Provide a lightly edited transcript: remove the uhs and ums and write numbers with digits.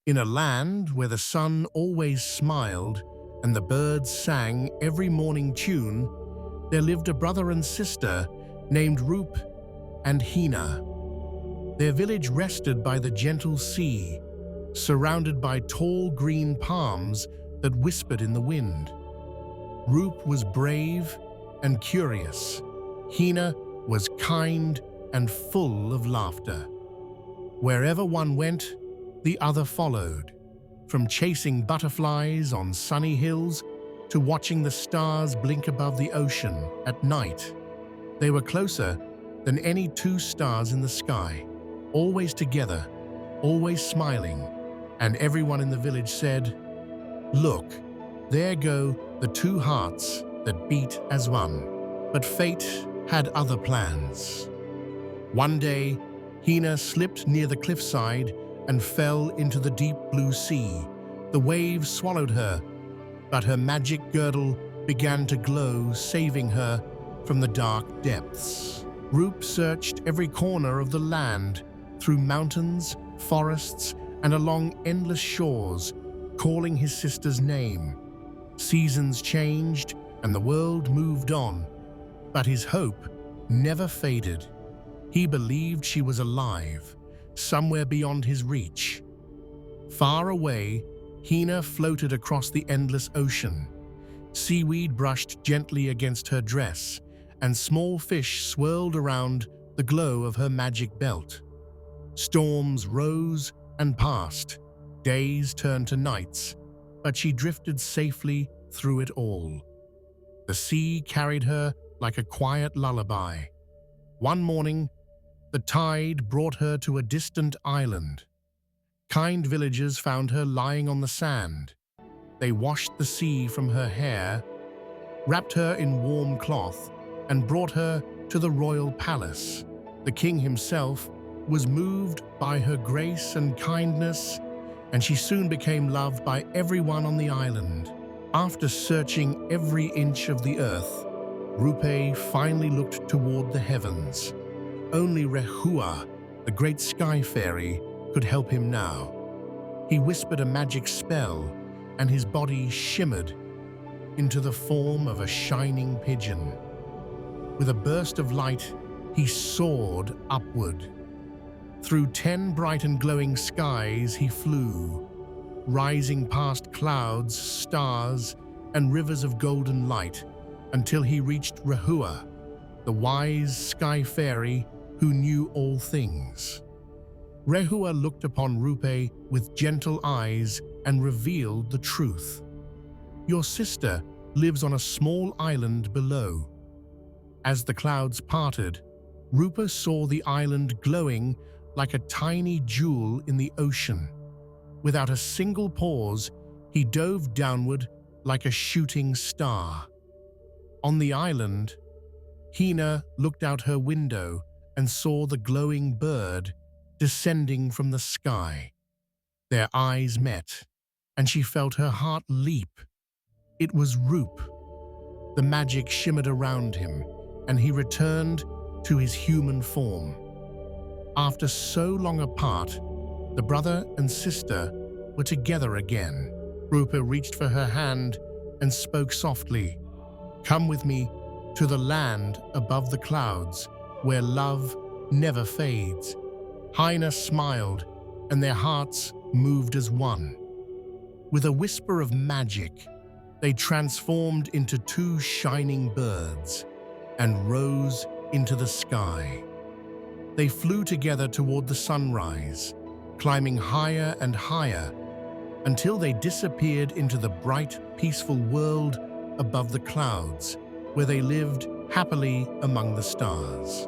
In a land where the sun always smiled and the birds sang every morning tune, there lived a brother and sister named Rupe and Heina. Their village rested by the gentle sea, surrounded by tall green palms that whispered in the wind. Rupe was brave and curious. Heina was kind and full of laughter. Wherever one went, the other followed, from chasing butterflies on sunny hills to watching the stars blink above the ocean at night. They were closer than any two stars in the sky, always together, always smiling, and everyone in the village said, "Look, there go the two hearts that beat as one." But fate had other plans. One day, Heina slipped near the cliffside and fell into the deep blue sea. The waves swallowed her, but her magic girdle began to glow, saving her from the dark depths. Rupe searched every corner of the land, through mountains, forests, and along endless shores, calling his sister's name. Seasons changed and the world moved on, but his hope never faded. He believed she was alive, somewhere beyond his reach. Far away, Heina floated across the endless ocean. Seaweed brushed gently against her dress, and small fish swirled around the glow of her magic belt. Storms rose and passed, days turned to nights, but she drifted safely through it all. The sea carried her like a quiet lullaby. One morning, the tide brought her to a distant island. Kind villagers found her lying on the sand. They washed the sea from her hair, wrapped her in warm cloth, and brought her to the royal palace. The king himself was moved by her grace and kindness, and she soon became loved by everyone on the island. After searching every inch of the earth, Rupe finally looked toward the heavens. Only Rehua, the great sky fairy, could help him now. He whispered a magic spell, and his body shimmered into the form of a shining pigeon. With a burst of light, he soared upward. Through 10 bright and glowing skies he flew, rising past clouds, stars, and rivers of golden light, until he reached Rehua, the wise sky fairy who knew all things. Rehua looked upon Rupe with gentle eyes and revealed the truth. "Your sister lives on a small island below." As the clouds parted, Rupe saw the island glowing like a tiny jewel in the ocean. Without a single pause, he dove downward like a shooting star. On the island, Heina looked out her window and saw the glowing bird descending from the sky. Their eyes met, and she felt her heart leap. It was Rupe. The magic shimmered around him, and he returned to his human form. After so long apart, the brother and sister were together again. Rupe reached for her hand and spoke softly, "Come with me to the land above the clouds, where love never fades." Heina smiled, and their hearts moved as one. With a whisper of magic, they transformed into two shining birds and rose into the sky. They flew together toward the sunrise, climbing higher and higher until they disappeared into the bright, peaceful world above the clouds, where they lived happily among the stars.